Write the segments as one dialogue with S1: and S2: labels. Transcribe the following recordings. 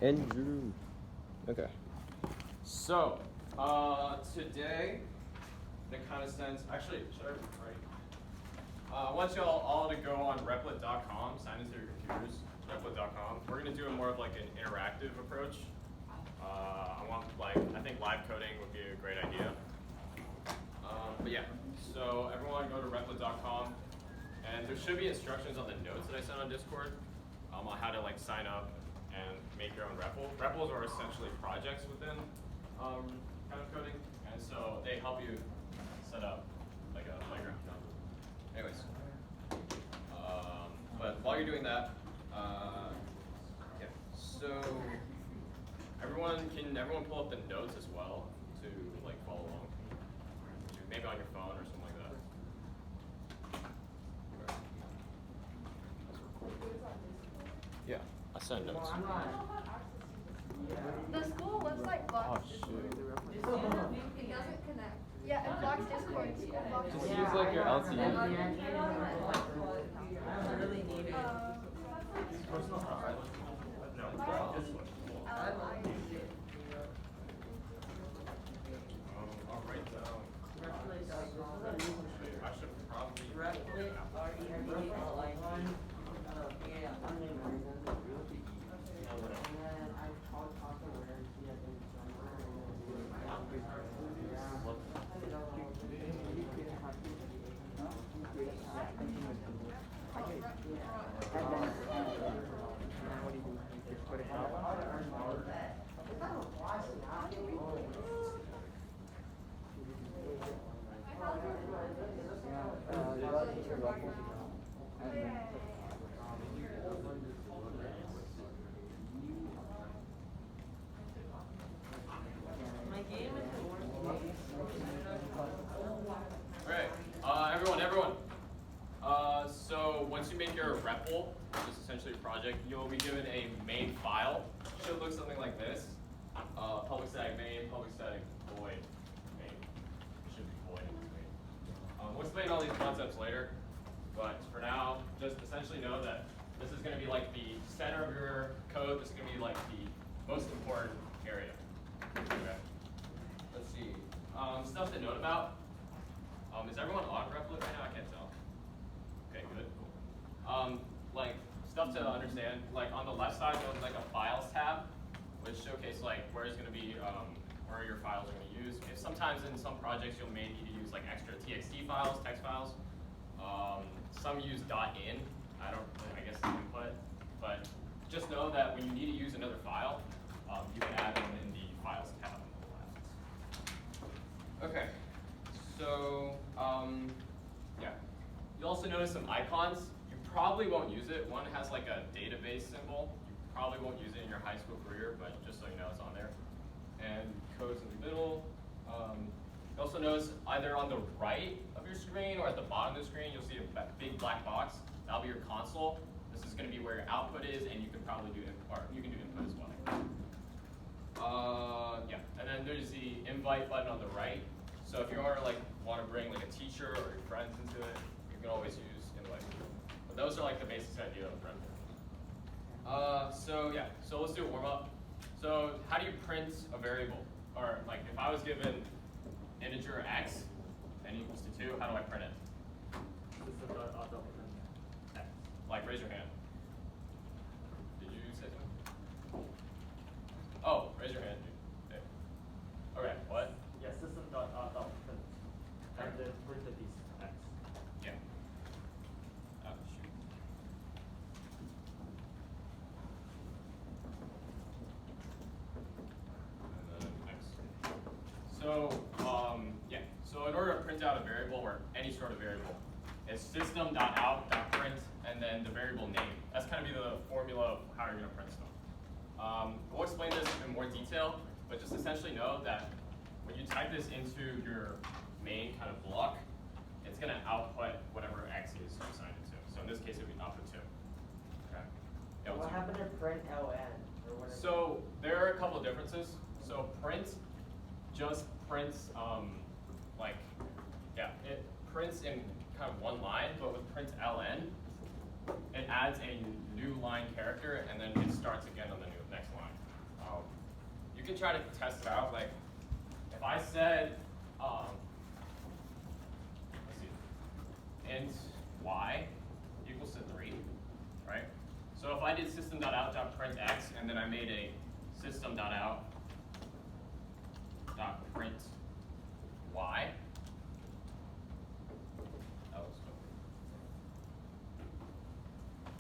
S1: Andrew. Okay. So, today, in a kind of sense, actually, should I write? I want y'all all to go on Replit.com, sign into your computers, Replit.com. We're going to do more of like an interactive approach. I think live coding would be a great idea. But yeah, so everyone go to Replit.com, and there should be instructions on the notes that I sent on Discord on how to like sign up and make your own REPL. REPLs are essentially projects within kind of coding, and so they help you set up like a playground. Anyways, but while you're doing that, yeah. So everyone pull up the notes as well to like follow along, maybe on your phone or something like that. Yeah, I sent notes.
S2: The school website blocks Discord. It doesn't connect. Yeah, it blocks Discord.
S1: Just use like your LTE.
S3: I really need it.
S1: Personal profile. No, this one. I'll write down. I should probably.
S3: Replit, R-E-P-L-I-T.
S1: So once you make your REPL, which is essentially a project, you'll be given a main file. It should look something like this. Public static main, public static void main. It should be void in main. We'll explain all these concepts later, but for now, just essentially know that this is going to be like the center of your code. This is going to be like the most important area. Okay. Let's see. Stuff to note about. Is everyone on Replit right now? I can't tell. Okay, good, cool. Like stuff to understand, like on the left side there's like a files tab, which showcases like where it's going to be, where your files are going to use. If sometimes in some projects you may need to use like extra TXT files, text files. Some use .in. I guess it's input, but just know that when you need to use another file, you can add them in the files tab on the left. Okay, so yeah. You'll also notice some icons. You probably won't use it. One has like a database symbol. You probably won't use it in your high school career, but just so you know, it's on there. And code's in the middle. You also notice either on the right of your screen or at the bottom of the screen, you'll see a big black box. That'll be your console. This is going to be where your output is, and you can probably do input, or you can do input as well. Yeah, and then there's the invite button on the right. So if you want to bring like a teacher or your friends into it, you can always use invite. But those are like the basic idea of Replit. So yeah, so let's do a warm up. So how do you print a variable? Or like if I was given integer x n equals to 2, how do I print it? Like raise your hand. Did you say something? Oh, raise your hand. Okay. Okay, what?
S4: Yeah, system.out print. And then print these x.
S1: Yeah. Oh, shoot. And then x. So, yeah. So in order to print out a variable or any sort of variable, it's system.out.print and then the variable name. That's kind of be the formula of how you're going to print stuff. We'll explain this in more detail, but just essentially know that when you type this into your main kind of block, it's going to output whatever x is assigned it to. So in this case, it would be output 2. Okay.
S3: What happened to print ln? Or whatever?
S1: So there are a couple of differences. So print just prints it prints in kind of one line, but with print ln, it adds a new line character, and then it starts again on the next line. You can try to test it out. Like, if I said, let's see, int y equals to 3, right? So if I did system.out.print x, and then I made a system.out.print y,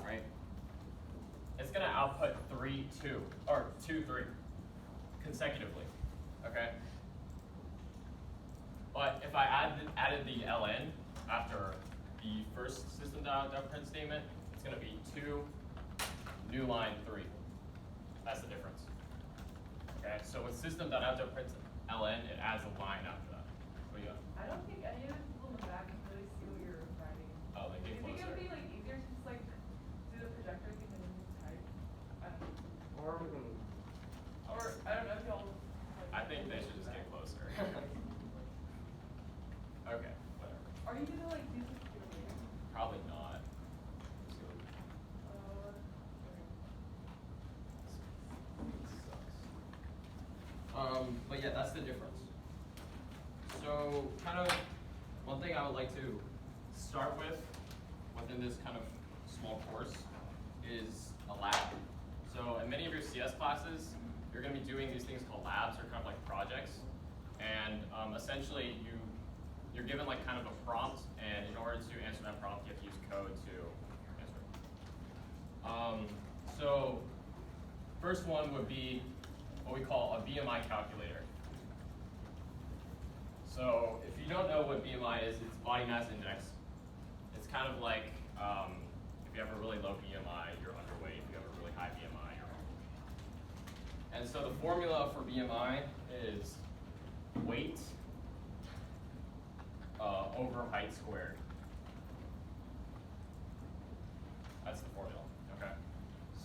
S1: right? It's going to output 3, 2, or 2, 3 consecutively, okay? But if I added the ln after the first system.out.print statement, it's going to be 2, new line 3. That's the difference. Okay, so with system.out.print ln, it adds a line after that. What do you got?
S5: I don't think any of the people in the back can really see what you're writing.
S1: Oh, they
S5: Do
S1: get
S5: you think it
S1: closer.
S5: would be like easier to just like do the projector thing and then just type? I don't know.
S3: Or we can.
S5: Or I don't know if y'all.
S1: I think they should just get closer. Okay, whatever.
S5: Are you gonna like do this together?
S1: Probably not. But yeah, that's the difference. So kind of one thing I would like to start with within this kind of small course is a lab. So in many of your CS classes, you're going to be doing these things called labs, or kind of like projects. And essentially you're given like kind of a prompt, and in order to answer that prompt, you have to use code to answer it. So first one would be what we call a Bmi calculator. So if you don't know what Bmi is, it's body mass index. It's kind of like if you have a really low BMI, you're underweight. If you have a really high BMI, you're overweight. And so the formula for BMI is weight over height squared. That's the formula, okay?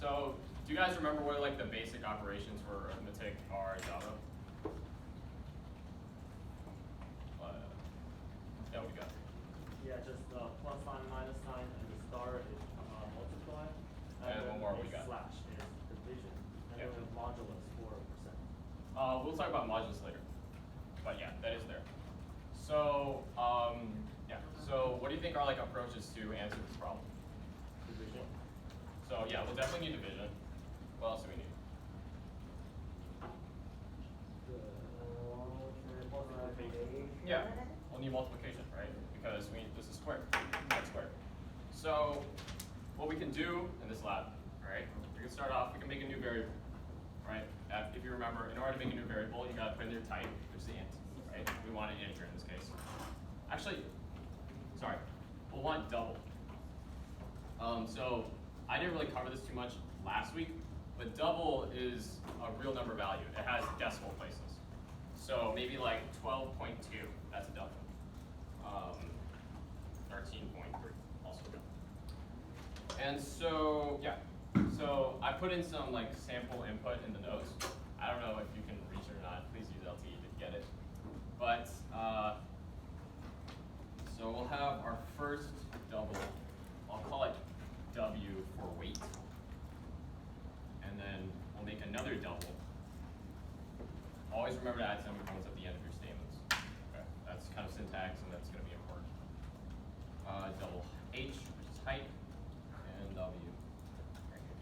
S1: So do you guys remember what like the basic operations for arithmetic are in Java? Yeah, what we got?
S4: Yeah, just plus sign, minus sign, and the star is multiply.
S1: And
S4: then
S1: one more
S4: a
S1: we got.
S4: slash is division. And
S1: Yeah.
S4: then we have modulus for percent.
S1: We'll talk about modulus later. But yeah, that is there. So, yeah. So what do you think are like approaches to answer this problem?
S4: Division.
S1: So yeah, we'll definitely need division. What else do we need?
S4: Multiplication.
S1: Yeah, we'll need multiplication, right? Because this is squared, that's squared. So what we can do in this lab, all right? We can start off, we can make a new variable, right? If you remember, in order to make a new variable, you gotta put in your type, which is the int, right? We want an integer in this case. Actually, sorry, we'll want double. So I didn't really cover this too much last week, but double is a real number value. It has decimal places. So maybe like 12.2, that's a double. 13.3, also a double. And so, yeah. So I put in some like sample input in the notes. I don't know if you can reach it or not. Please use LTE to get it. But, so we'll have our first double. I'll call it W for weight. And then we'll make another double. Always remember to add semicolons at the end of your statements. Okay, that's kind of syntax, and that's going to be important. Double H, which is height, and W. Right here.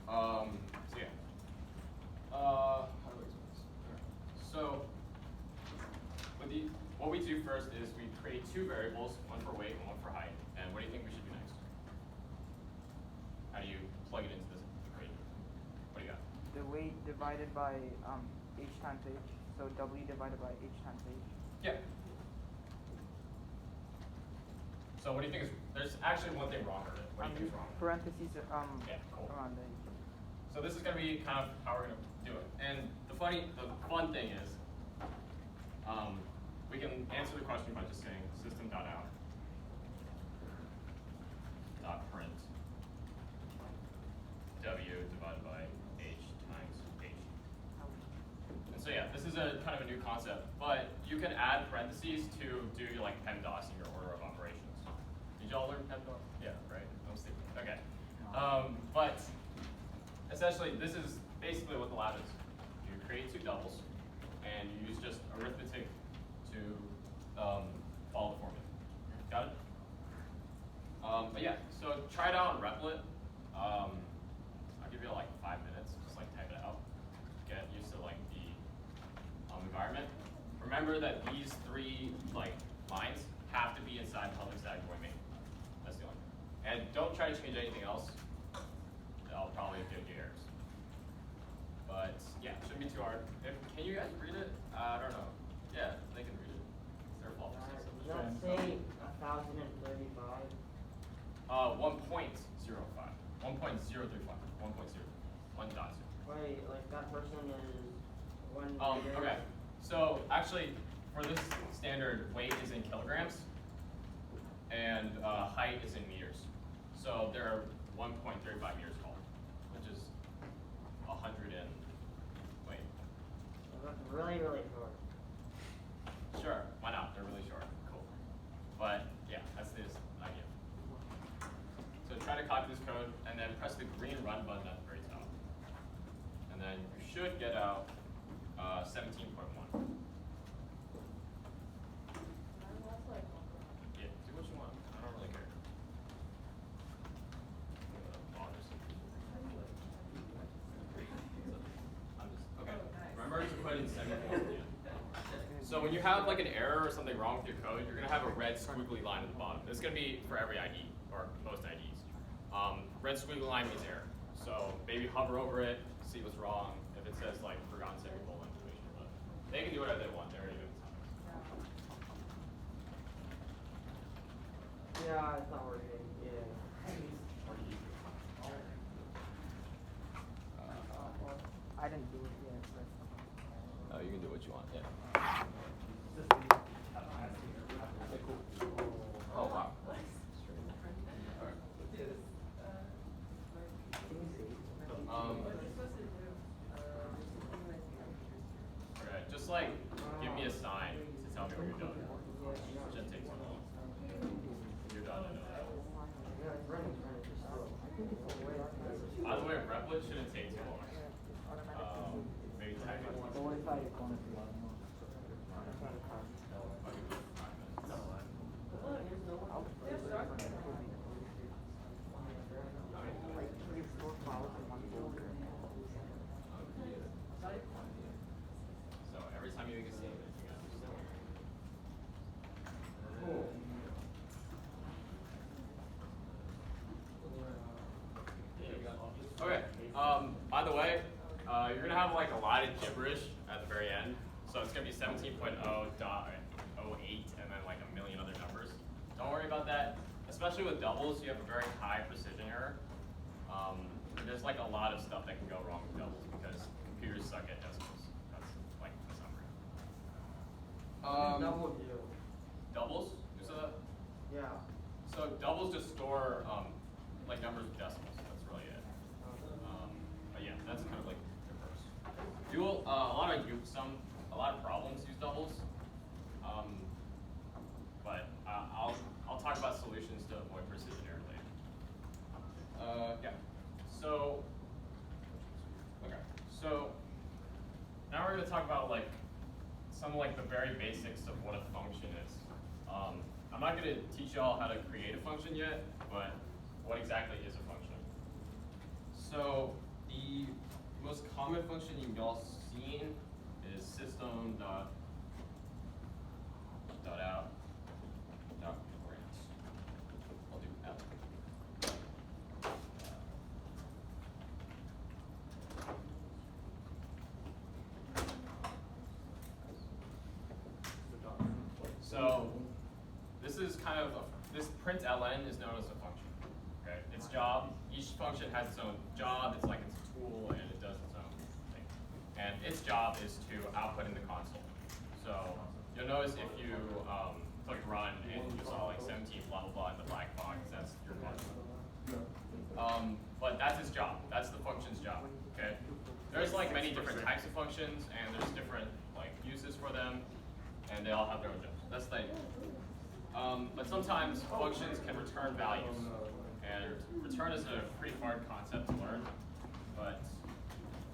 S1: So yeah. How do we explain this? Alright. So what we do first is we create two variables, one for weight and one for height. And what do you think we should do next? How do you plug it into this equation? What do you got?
S6: The weight divided by h times h, so w divided by h times h.
S1: Yeah. So what do you think is, there's actually one thing wrong with it. What do you think is wrong?
S6: Parentheses
S1: Yeah, cool.
S6: around the h.
S1: So this is going to be kind of how we're going to do it. And the fun thing is, we can answer the question by just saying system.out .print W divided by H times H. And so yeah, this is a kind of a new concept, but you can add parentheses to do like PEMDAS in your order of operations. Did y'all learn PEMDAS? Yeah, right? I'm sticking. Okay. But essentially, this is basically what the lab is. You create two doubles, and you use just arithmetic to follow the formula. Got it? But yeah, so try it out on Replit. I'll give you like 5 minutes, just like type it out. Get used to like the environment. Remember that these three like lines have to be inside public static void main. That's the only thing. And don't try to change anything else. That'll probably give you errors. But yeah, it shouldn't be too hard. Can you guys read it? I don't know. Yeah, they can read it. It's their fault.
S3: Does that say 1035?
S1: 1.05. 1.035. 1.0. 1.0.
S3: Wait, like that person is 1 meter?
S1: Okay. So actually, for this standard, weight is in kilograms, and height is in meters. So there are 1.35 meters tall, which is 100 and wait.
S3: That's really, really short.
S1: Sure, why not? They're really short. Cool. But yeah, that's this idea. So try to copy this code, and then press the green run button at the very top, and then you should get out 17.1. Yeah, do what you want. I don't really care. Okay. Remember to put in semicolon at the end. So when you have like an error or something wrong with your code, you're gonna have a red squiggly line at the bottom. This is gonna be for every ID or most IDs. Red squiggly line means error. So maybe hover over it, see what's wrong. If it says like forgotten semicolon, but they can do whatever they want. They're already doing it.
S3: Yeah, it's not working. Yeah.
S6: I didn't do it yet.
S1: Oh, you can do what you want. Yeah. Oh wow. Okay, just like give me a sign to tell me when you're done. It shouldn't take too long. You're done, I know that.
S3: Yeah, it's running.
S1: By the way, Replit shouldn't take too long. Maybe 10 minutes.
S6: What if I want to
S1: So every time you make a statement, you got to Okay. By the way, you're gonna have like a lot of gibberish at the very end. So it's gonna be 17.0.08 and then like a million other numbers. Don't worry about that. Especially with doubles, you have a very high precision error. There's like a lot of stuff that can go wrong with doubles because computers suck at decimals. That's like the summary.
S3: Double do.
S1: Doubles? You said that?
S3: Yeah.
S1: So doubles just store like numbers of decimals. That's really it. But yeah, that's kind of like reverse. Dual. A lot of problems use doubles. But I'll talk about solutions to avoid precision error later. Yeah. So. Okay. So now we're going to talk about like some like the very basics of what a function is. I'm not going to teach y'all how to create a function yet, but what exactly is a function? So the most common function y'all seen is system.out.print. I'll do out. So this is kind of this println is known as a function. Okay, its job. Each function has its own job. It's like its tool, and it does its own thing. And its job is to output in the console. So you'll notice if you click run and you saw like 17 blah blah blah in the black box, that's your function. But that's its job. That's the function's job. Okay. There's like many different types of functions, and there's different like uses for them, and they all have their own jobs. That's the idea. But sometimes functions can return values. And return is a pretty hard concept to learn, but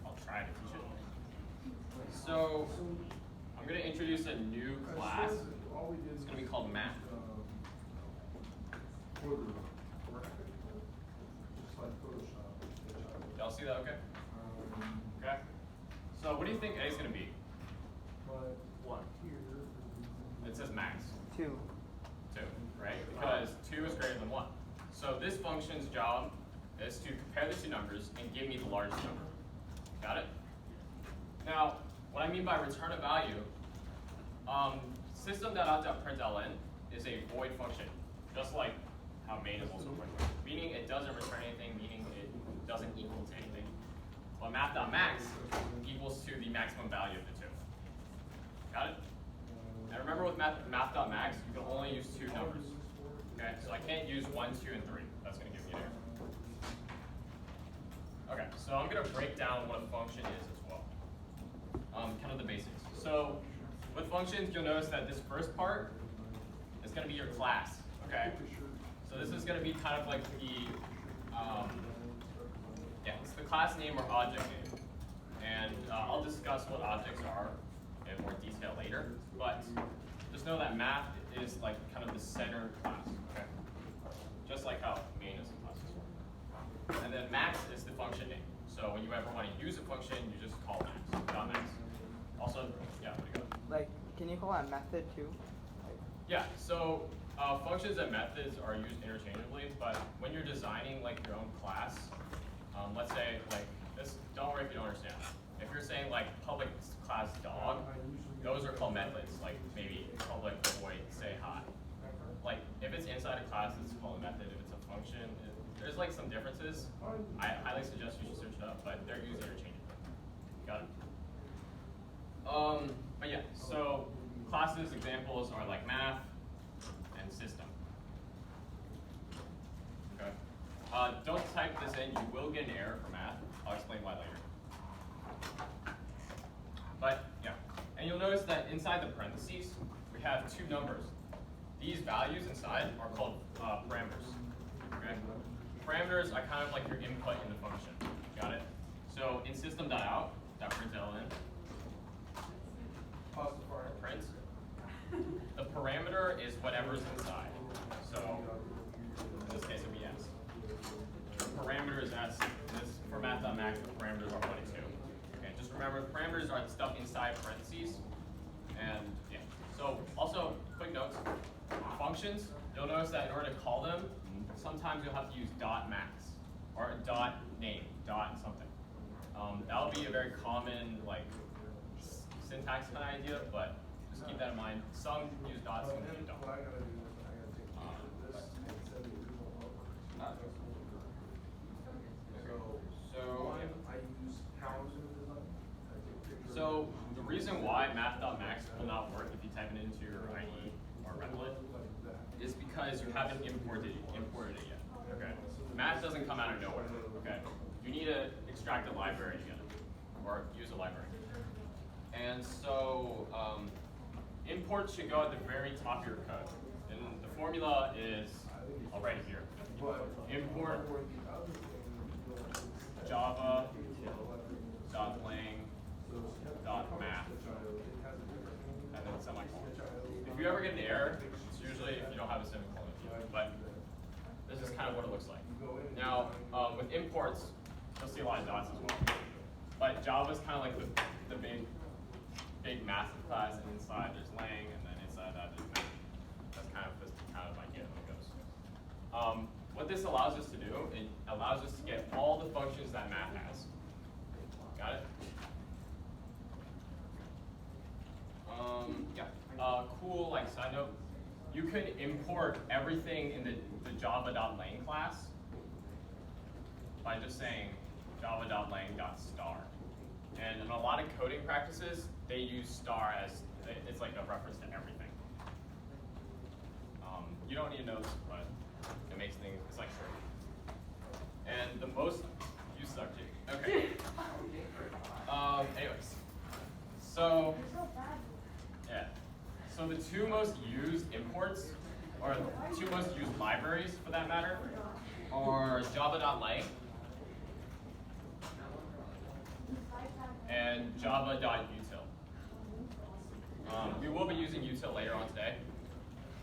S1: I'll try to teach it. So I'm going to introduce a new class. It's going to be called math. Y'all see that okay? Okay. So what do you think A is going to be?
S4: 1.
S1: It says max.
S6: 2.
S1: 2, right? Because 2 is greater than 1. So this function's job is to compare the two numbers and give me the largest number. Got it? Now, what I mean by return a value, system.out.println is a void function, just like how main is also a void function, meaning it doesn't return anything, meaning it doesn't equal to anything. But math.max equals to the maximum value of the two. Got it? And remember with math.max, you can only use two numbers. Okay, so I can't use 1, 2, and 3. That's going to give me an error. Okay, so I'm going to break down what a function is as well. Kind of the basics. So with functions, you'll notice that this first part is going to be your class. Okay, so this is going to be kind of like the it's the class name or object name, and I'll discuss what objects are in more detail later. But just know that math is like kind of the center class. Okay, just like how main is a class as well. And then max is the function name. So when you ever want to use a function, you just call max. Dot max. Also, yeah, what do you got?
S6: Like, can you call that method too? Like,
S1: Yeah, so functions and methods are used interchangeably, but when you're designing like your own class, let's say like this, don't worry if you don't understand. If you're saying like public class dog, those are called methods, like maybe public void say hi. Like if it's inside a class, it's called a method. If it's a function, there's like some differences. I highly suggest you should search it up, but they're used interchangeably. Got it? But yeah, so classes examples are like math and system. Okay. Don't type this in, you will get an error for math. I'll explain why later. But yeah, and you'll notice that inside the parentheses, we have two numbers. These values inside are called parameters. Okay? Parameters are kind of like your input in the function. Got it? So in system.out.println, print, the parameter is whatever's inside. So in this case, it would be s. The parameter is s. This for math.max, the parameters are 1 and 2. Okay, just remember the parameters are the stuff inside parentheses. And yeah. So also, quick notes. Functions, you'll notice that in order to call them, sometimes you'll have to use dot max or dot name, dot something. That'll be a very common like syntax kind of idea, but just keep that in mind. Some use dots, some use don't. So the reason why math.max will not work if you type it into your IE or Replit is because you haven't imported it yet. Okay, math doesn't come out of nowhere. Okay, you need to extract a library to get it, or use a library. And so imports should go at the very top of your code. And the formula is, I'll write it here. Import Java .lang.math and then semicolon. If you ever get an error, it's usually if you don't have a semicolon, but this is kind of what it looks like. Now, with imports, you'll see a lot of dots as well. But Java's kind of like the big massive class, and inside there's lang, and then inside that there's math. That's kind of idea how it goes. What this allows us to do, it allows us to get all the functions that math has. Got it? Yeah. Cool, like side note, you could import everything in the java.lang class by just saying java.lang.star. And in a lot of coding practices, they use star as, it's like a reference to everything. You don't need to know this, but it makes things, it's like short. And the most used subject, okay. Anyways, so, yeah. So the two most used imports, or the two most used libraries for that matter, are java.length and java.util. We will be using util later on today.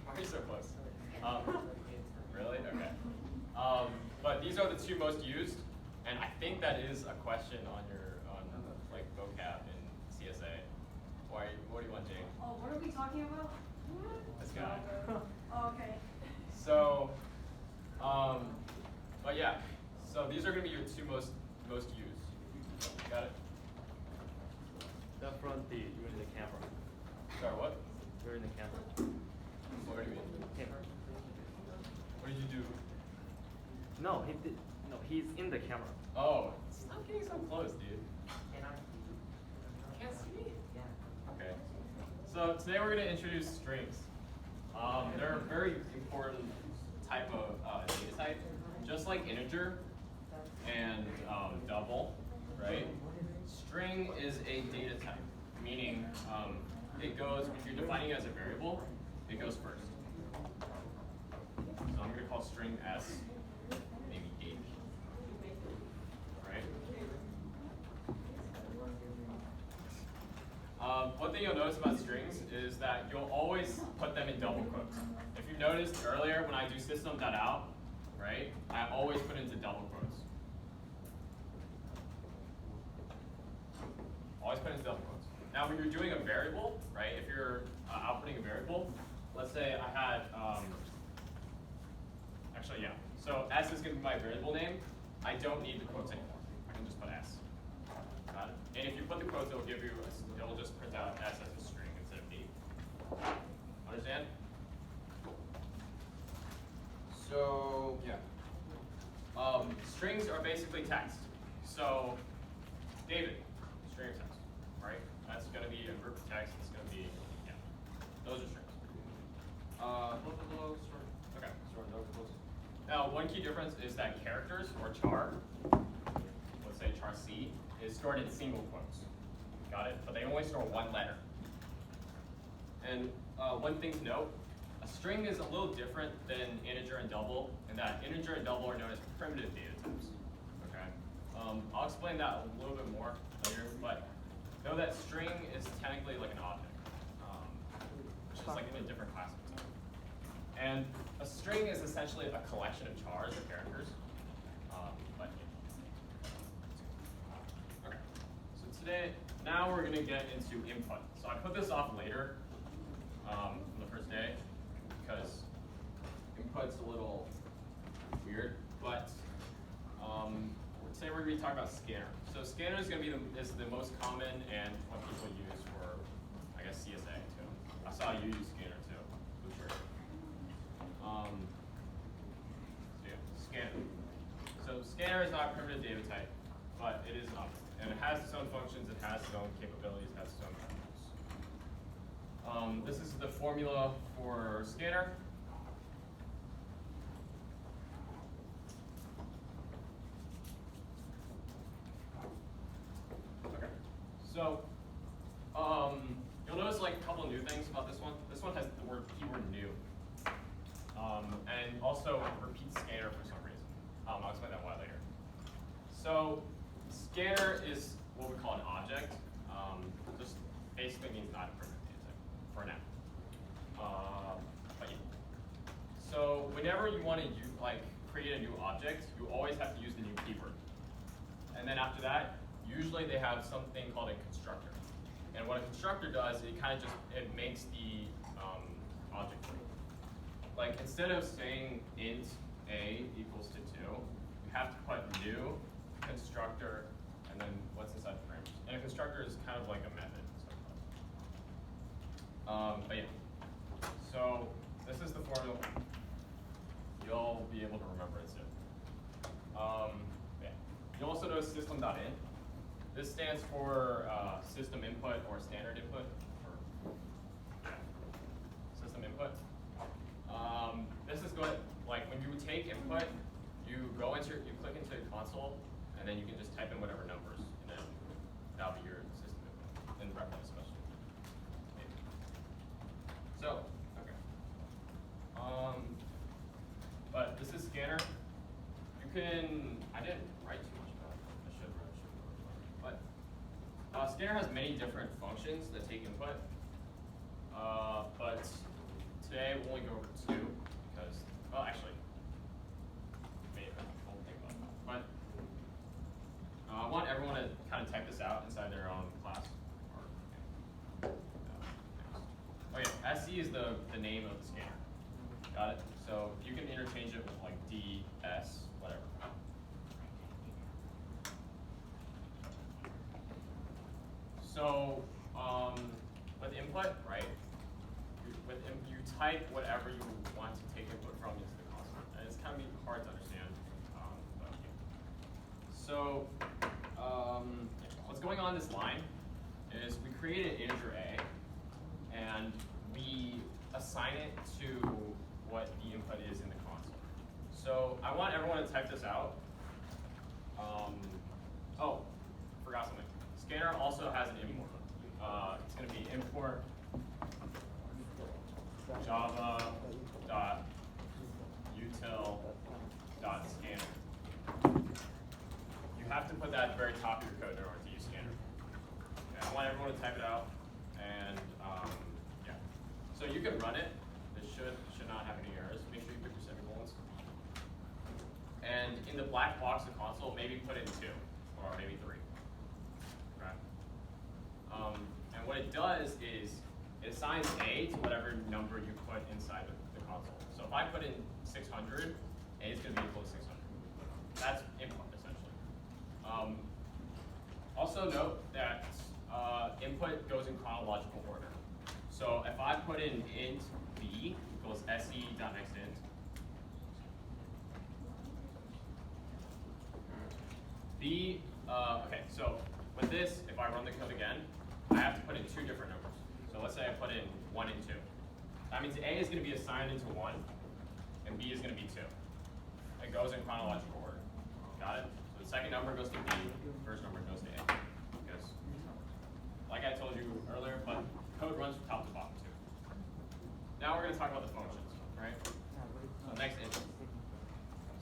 S1: Why are you so close? Really? Okay. But these are the two most used, and I think that is a question on your like vocab in CSA. What do you want, Jake?
S2: Oh, what are we talking about?
S1: This guy.
S2: Oh, okay.
S1: So, but yeah. So these are going to be your two most used. Got it?
S4: The front D, you're in the camera.
S1: Sorry, what?
S4: You're in the camera.
S1: What do you mean?
S4: Camera.
S1: What did you do?
S4: No, he did. No, he's in the camera.
S1: Oh, stop getting so close, dude. Can't see me? Okay. So today we're going to introduce strings. They're a very important type of data type, just like integer and double, right? String is a data type, meaning it goes, if you're defining it as a variable, it goes first. So I'm going to call string S, maybe H, right? One thing you'll notice about strings is that you'll always put them in double quotes. If you noticed earlier when I do system.out, right, I always put into double quotes. Always put into double quotes. Now when you're doing a variable, right, if you're outputting a variable, let's say I had, actually yeah, so S is going to be my variable name. I don't need the quotes anymore. I can just put S. Got it? And if you put the quotes, it'll give you, it'll just print out S as a string instead of D. Understand? Cool. So, yeah. Strings are basically text. So, David, string of text, right? That's going to be a group of text. It's going to be, yeah. Those are strings. Okay. Now, one key difference is that characters, or char, let's say char C, is stored in single quotes. Got it? But they only store one letter. And one thing to note, a string is a little different than integer and double, in that integer and double are known as primitive data types. Okay? I'll explain that a little bit more later, but know that string is technically like an object, which is like in a different class of its own. And a string is essentially a collection of chars or characters. But yeah. Okay. So today, now we're going to get into input. So I put this off later on the first day because input's a little weird. But today we're going to be talking about scanner. So scanner is going to be the most common and what people use for, I guess, CSA too. I saw you use scanner too. For sure. So yeah, scanner. So scanner is not a primitive data type, but it is an object. And it has its own functions, it has its own capabilities, it has its own attributes. This is the formula for scanner. Okay. So you'll notice like a couple new things about this one. This one has the keyword new. And also repeats scanner for some reason. I'll explain that why later. So scanner is what we call an object. Just basically means not a primitive data type for now. But yeah. So whenever you want to create a new object, you always have to use the new keyword. And then after that, usually they have something called a constructor. And what a constructor does, it makes the object true. Like instead of saying int a equals to 2, you have to put new constructor and then what's inside the parameters. And a constructor is kind of like a method. But yeah. So this is the formula. You'll be able to remember it soon. Yeah. You'll also know system.in. This stands for system input or standard input. System input. This is good. Like when you take input, you click into the console, and then you can just type in whatever numbers, and then that'll be your system input in Replit especially. Maybe. So, okay. But this is scanner. can, I didn't write too much about it. I should have wrote. But Scanner has many different functions that take input. But today we'll only go over 2 because, well, actually, maybe I won't think about that. But I want everyone to kind of type this out inside their own class. Oh yeah, SC is the name of the scanner. Got it? So you can interchange it with like D, S, whatever. So with input, right? You type whatever you want to take input from into the console, and it's kind of hard to understand. But, yeah. So what's going on in this line is we create an integer a, and we assign it to what the input is in the console. So I want everyone to type this out. Oh, forgot something. Scanner also has an import. It's going to be import java.util.scanner. You have to put that at the very top of your code in order to use Scanner. Okay, I want everyone to type it out, and yeah. So you can run it. This should not have any errors. Make sure you put your semicolons. And in the black box of the console, maybe put in 2 or maybe 3. Okay. And what it does is it assigns A to whatever number you put inside the console. So if I put in 600, A is going to be equal to 600. That's input, essentially. Also note that input goes in chronological order. So if I put in int b equals se.nextInt, b, okay, so with this, if I run the code again, I have to put in 2 different numbers. So let's say I put in 1 and 2. That means A is going to be assigned into 1, and B is going to be 2. It goes in chronological order. Got it? So the second number goes to B, first number goes to A. Because, like I told you earlier, but code runs from top to bottom too. Now we're going to talk about the functions, right? So next instance.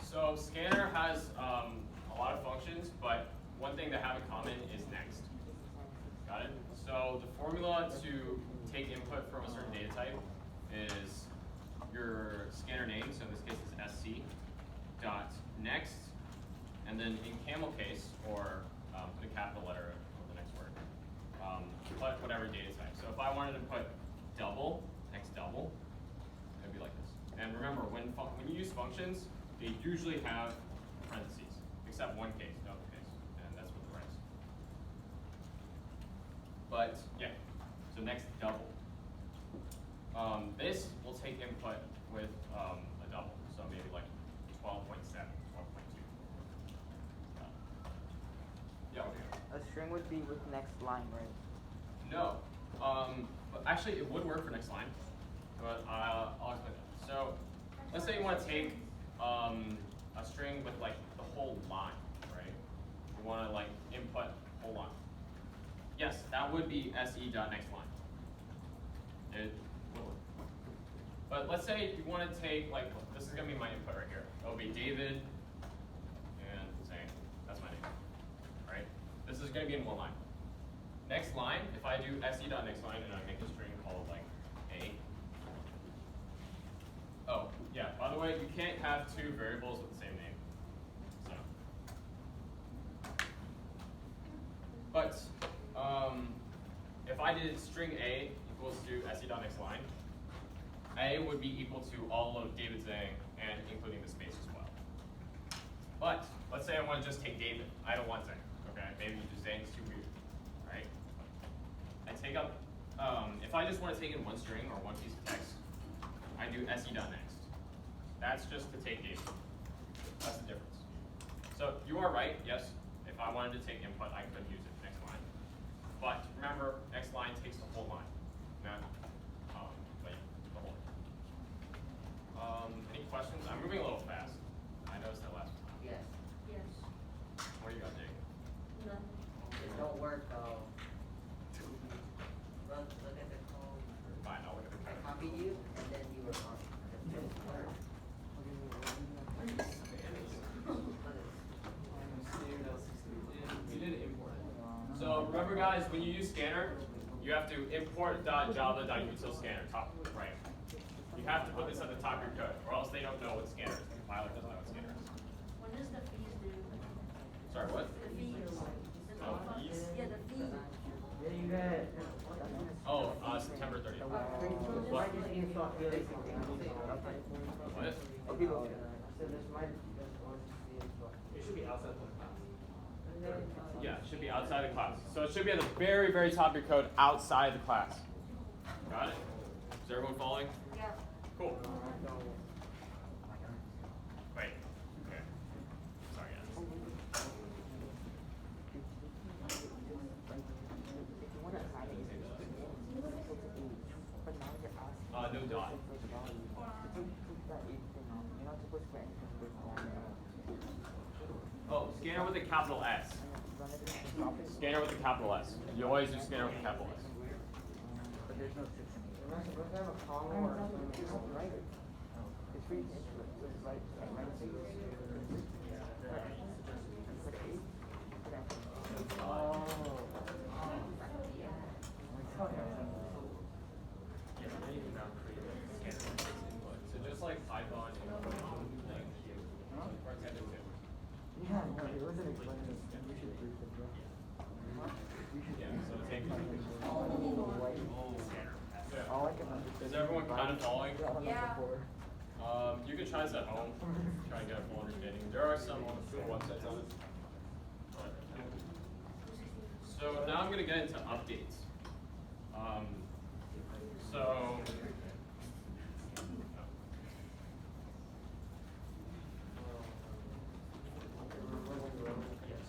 S1: So Scanner has a lot of functions, but one thing they have in common is next. Got it? So the formula to take input from a certain data type is your scanner name, so in this case it's sc dot next, and then in camel case, or put a capital letter of the next word, put whatever data type. So if I wanted to put double, next double, it would be like this. And remember, when you use functions, they usually have parentheses, except one case, no other case, and that's with the rest. But yeah, so next double. This will take input with a double, so maybe like 12.7, 12.2. Yeah, okay.
S6: A string would be with next line, right?
S1: No, but actually it would work for next line, but I'll explain that. So let's say you want to take a string with like the whole line, right? You want to like input whole line. Yes, that would be se.nextLine. It will work. But let's say you want to take, like, this is going to be my input right here. It'll be David and Zane. That's my name. Right? This is going to be in one line. Next line, if I do se.nextLine and I make a string called, like, A. Oh, yeah, by the way, you can't have 2 variables with the same name. So. But if I did string A equals to se.nextLine, A would be equal to all of David Zhang and including the space as well. But let's say I want to just take David. I don't want Zhang. Okay, maybe just Zhang's too weird, right? I take up, if I just want to take in one string or one piece of text, I do se.next. That's just to take David. That's the difference. So you are right, yes. If I wanted to take input, I could use it next line. But remember, next line takes the whole line, not but yeah, the whole line. Any questions? I'm moving a little fast. I noticed that last time.
S3: Yes.
S2: Yes.
S1: What do you got, Jake?
S2: Nothing.
S3: It don't work though. Look at the code.
S1: Fine, I'll look at the
S3: I
S1: code.
S3: copied you, and then you were wrong. Look
S1: remember guys, when you use scanner, you have to import .java.util_scanner, top right. You have to put this at the top of your code, or else they don't know what scanner is. The compiler doesn't know what scanner is.
S2: When does the fees due?
S1: Sorry, what?
S2: The fees.
S1: Oh, fees?
S2: Yeah, the fee.
S1: Oh, September 30th. What? What?
S4: It should be outside the class.
S1: Yeah, it should be outside the class. So it should be at the very, very top of your code outside the class. Got it? Is everyone following?
S2: Yeah.
S1: Cool. Wait. Okay. Sorry, guys. No dot. Oh, scanner with a capital S. Scanner with a capital S. You always do scanner with a capital S.
S6: But there's no system. It's free to input, so it's right.
S1: So just like Python,
S6: Yeah, no, it wasn't explaining. We should brief it, bro.
S1: yeah, so take
S6: All I can understand.
S1: Is everyone kind of following?
S2: Yeah.
S1: You can try this at home, try and get a full understanding. There are some on the websites on it. So now I'm going to get into updates.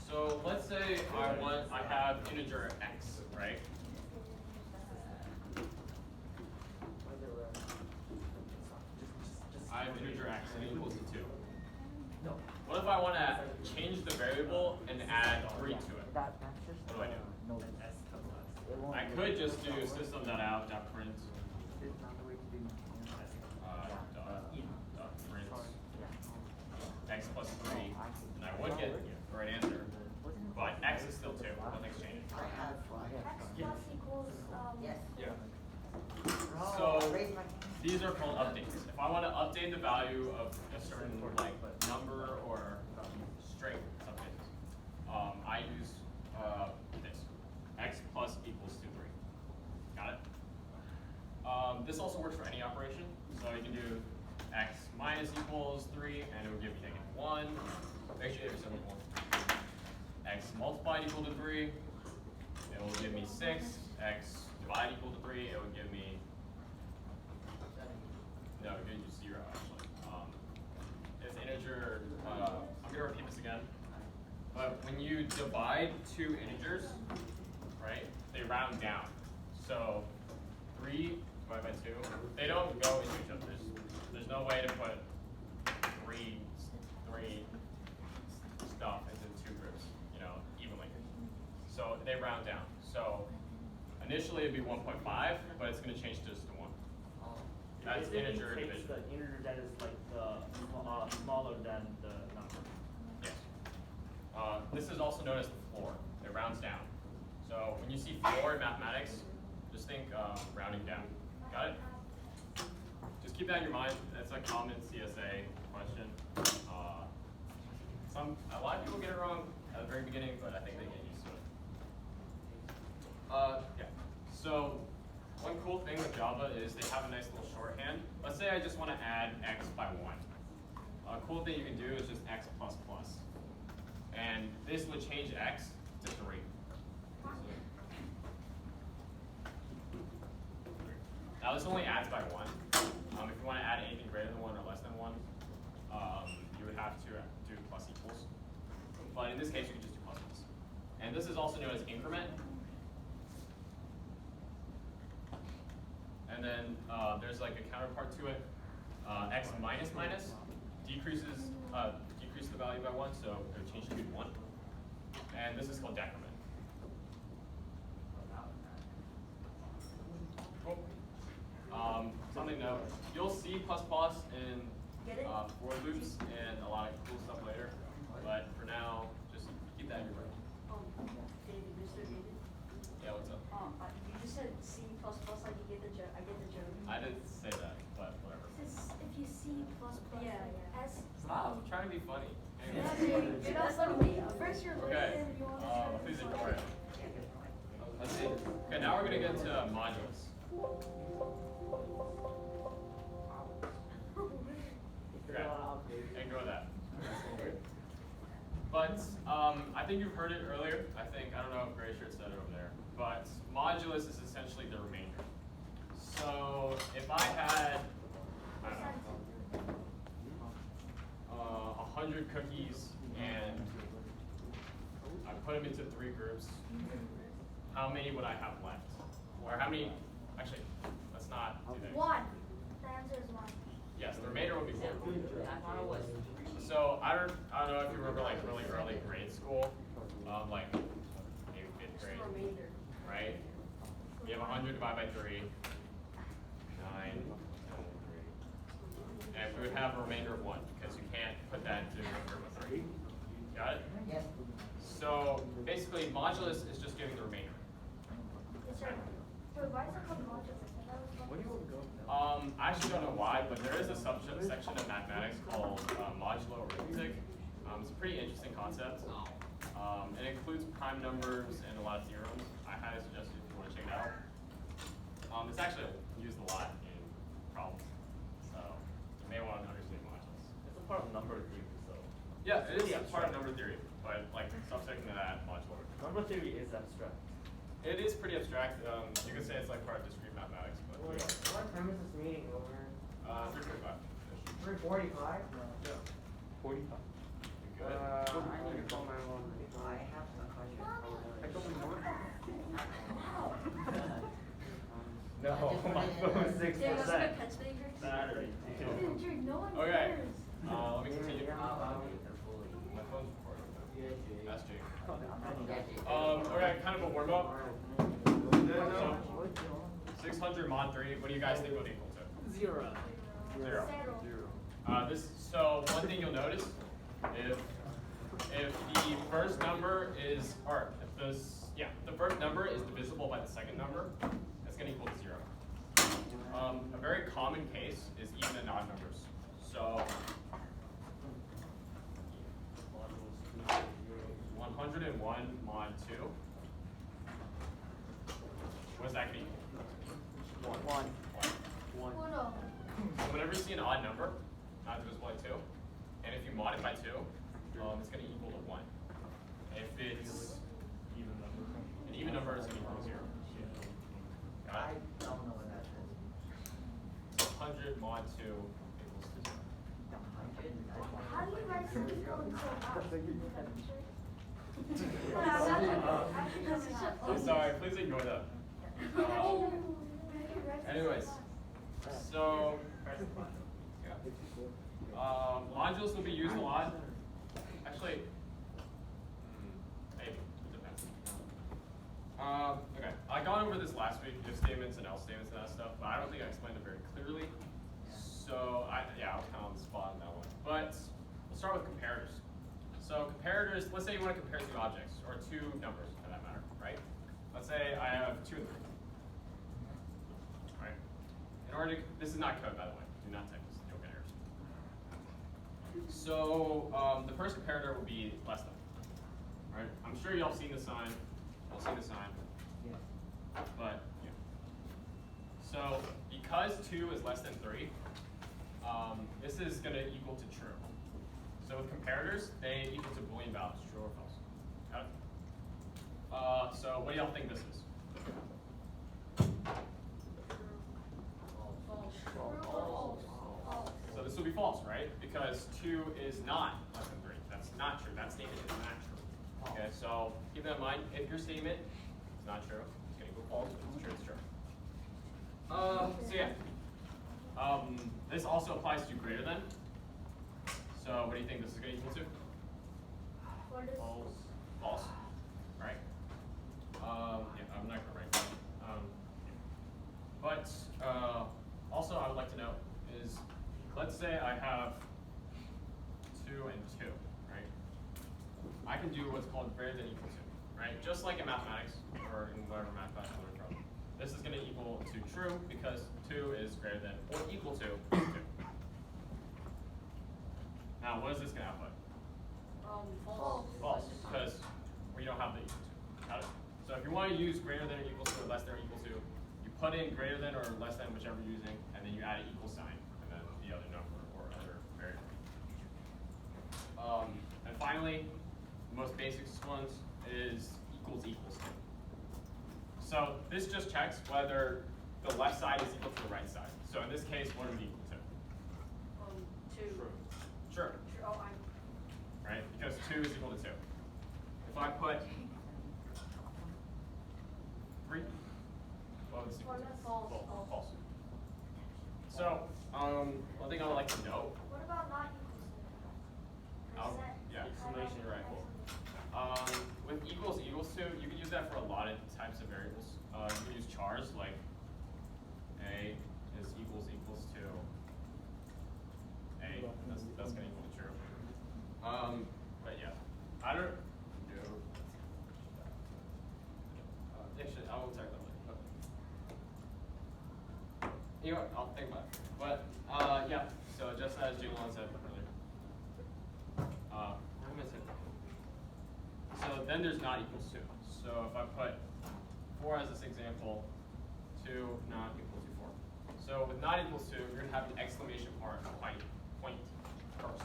S1: So let's say I have integer x, right? I have integer x and it equals to 2. What if I want to change the variable and add 3 to it?
S6: That's just
S1: What do I do?
S6: no.
S1: I could just do system.out.print
S6: It's not the way to do it.
S1: print x plus 3, and I would get the right answer, but x is still 2. Nothing's changed.
S2: Plus equals,
S3: Yes.
S1: Yeah. So these are called updates. If I want to update the value of a certain like number or string, something, I use this x plus equals to 3. Got it? This also works for any operation. So you can do x minus equals 3, and it will give you -1. Make sure you have your symbol 1. X multiplied equal to 3, it will give me 6. X divided equal to 3, it would give me, no, it would give you 0 actually. It's integer, I'm going to repeat this again. But when you divide two integers, right, they round down. So 3 divided by 2, they don't go into each other. There's no way to put three stuff into 2 groups, evenly. So they round down. So initially it'd be 1.5, but it's going to change just to 1. That's integer division.
S4: The integer that is like the smaller than the number.
S1: Yes. This is also known as the floor. It rounds down. So when you see floor in mathematics, just think rounding down. Got it? Just keep that in your mind. That's a common CSA question. A lot of people get it wrong at the very beginning, but I think they get used to it. Yeah. So one cool thing with Java is they have a nice little shorthand. Let's say I just want to add x by 1. A cool thing you can do is just x plus plus. And this would change x to 3. Now this only adds by 1. If you want to add anything greater than 1 or less than 1, you would have to do plus equals. But in this case, you can just do plus plus. And this is also known as increment. And then there's like a counterpart to it. X minus minus decreases the value by 1, so it would change to 1. And this is called decrement. Cool. Something to note, you'll see plus plus in for loops and a lot of cool stuff later. But for now, just keep that in your brain.
S2: David, Mr. David? said C++, like you get the joke. I get the joke.
S1: I didn't say that, but whatever.
S7: If you C++,
S2: Yeah,
S7: like S.
S1: Stop trying to be funny.
S2: Yeah,
S1: Anyways.
S2: dude, you're not funny. First you're
S1: Okay,
S2: listening, you want to
S1: please ignore it. Let's see. Okay, now we're gonna get to modulus. Okay, ignore that. But I think you've heard it earlier. I don't know if Gray Shirt said it over there. But modulus is essentially the remainder. So if I had, I don't know, 100 cookies and I put them into 3 groups, how many would I have left? Or how many, actually, let's not do that.
S7: 1. The answer is 1.
S1: Yes, the remainder would be 1.
S3: I thought it was 3.
S1: So I don't know if you remember like really early grade school, like maybe 5th grade, right? You have 100 divided by 3, 9, 10, 3. And we would have a remainder of 1 because you can't put that into a group of 3. Got it?
S3: Yes.
S1: So basically modulus is just giving the remainder.
S7: Yes, sir. Wait, why is it called modulus?
S1: I actually don't know why, but there is a subsection of mathematics called modulo arithmetic. It's a pretty interesting concept. It includes prime numbers and a lot of theorems. I highly suggest it if you want to check it out. It's actually used a lot in problems, so you may want to understand modulus.
S4: It's a part of number theory, so.
S1: Yeah, it is
S4: Pretty
S1: part of
S4: abstract.
S1: number theory, but like subsection to that, modulo.
S4: Number theory is abstract.
S1: It is pretty abstract. You could say it's like part of discrete mathematics, but
S3: What time is this meeting over?
S1: 3:45.
S3: 3:45?
S1: Yeah.
S6: 45.
S1: Good.
S3: I need to call my mom. I have some questions.
S4: No, my phone's 6%.
S2: Dude, let's go to Pittsburgh.
S4: Battery.
S7: Dude, Drake, no one
S1: Okay.
S7: cares.
S1: Let me continue.
S3: Yeah.
S1: My phone's recording. That's Jake.
S3: Yeah.
S1: Okay, kind of a warm up. So, 600 mod 3, what do you guys think would equal to?
S3: 0.
S1: 0. So one thing you'll notice, if the first number is, or if the first number is divisible by the second number, that's going to equal to 0. A very common case is even and odd numbers. So 101 mod 2. What is that going to equal?
S6: 1.
S1: 1.
S7: Uno.
S1: So whenever you see an odd number, not divisible by 2, and if you mod it by 2, it's going to equal to 1. If it's
S4: Even number.
S1: an even number, it's going to equal to 0. Got it?
S3: don't know what that is.
S1: 100 mod 2 equals to 0.
S7: How do you write something going so fast?
S1: I'm sorry, please ignore that. Anyways, so modules will be used a lot. Actually, maybe it depends. Okay, I gone over this last week, if statements and else statements and that stuff, but I don't think I explained it very clearly. So I was kind of on the spot on that one. But we'll start with comparators. So comparators, let's say you want to compare 2 objects, or 2 numbers for that matter, right? Let's say I have 2 and 3. Right? In order to, this is not code by the way, do not type this, you'll get errors. So the first comparator will be less than, right? I'm sure y'all seen the sign, but yeah. So because 2 is less than 3, this is going to equal to true. So with comparators, they equal to Boolean values, true or false. Got it? So what do y'all think this is? So this will be false, right? Because 2 is not less than 3. That's not true. That statement is not true. Okay, so keep that in mind. If your statement is not true, it's going to equal false. If it's true, it's true. So yeah. This also applies to greater than. So what do you think this is going to equal to?
S4: False.
S1: False. Right? Yeah, I'm not going to write that. But also I would like to know is, let's say I have 2 and 2, right? I can do what's called greater than equal to, right? Just like in mathematics, or in whatever math class you learned from. this is going to equal to true because 2 is greater than or equal to 2. Now, what is this going to output?
S2: False.
S1: False, because we don't have the equal to. Got it? So if you want to use greater than or equal to or less than or equal to, you put in greater than or less than, whichever you're using, and then you add an equal sign, and then the other number or other variable. And finally, the most basic ones is equals equals to. So this just checks whether the left side is equal to the right side. So in this case, what is it equal to?
S2: 2.
S1: True. Sure.
S2: Oh,
S1: Right? Because 2 is equal to 2. If I put 3, what would this equal to?
S2: False.
S1: False. So, one thing I would like to note.
S7: What about not equals to?
S1: Oh, yeah, exclamation, you're right. Cool. With equals to, you can use that for a lot of types of variables. You can use chars like a is equals to a. That's going to equal to true. But yeah, I don't know. Actually, I won't talk about it. You know what? I'll think about it. But yeah. So just as Julon said earlier. Where am I saying? So then there's not equals to. So if I put 4 as this example, 2 not equal to 4. So with not equals to, you're gonna have the exclamation point first.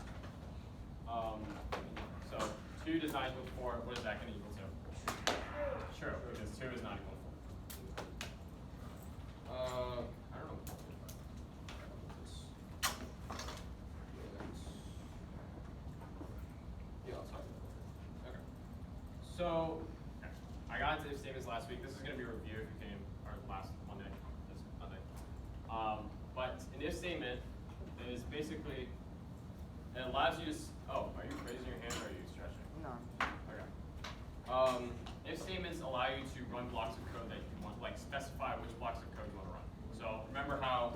S1: So 2 does not equal to 4. What is that gonna equal to? True, because 2 is not equal to 4. I don't know. Yeah, I'll talk about it. Okay. So, I got into if statements last week. This is going to be a review if you came, or last Monday, this Monday. But an if statement is basically, it allows you to, oh, are you raising your hand or are you stretching?
S6: No.
S1: Okay. If statements allow you to run blocks of code that you want, like specify which blocks of code you want to run. So remember how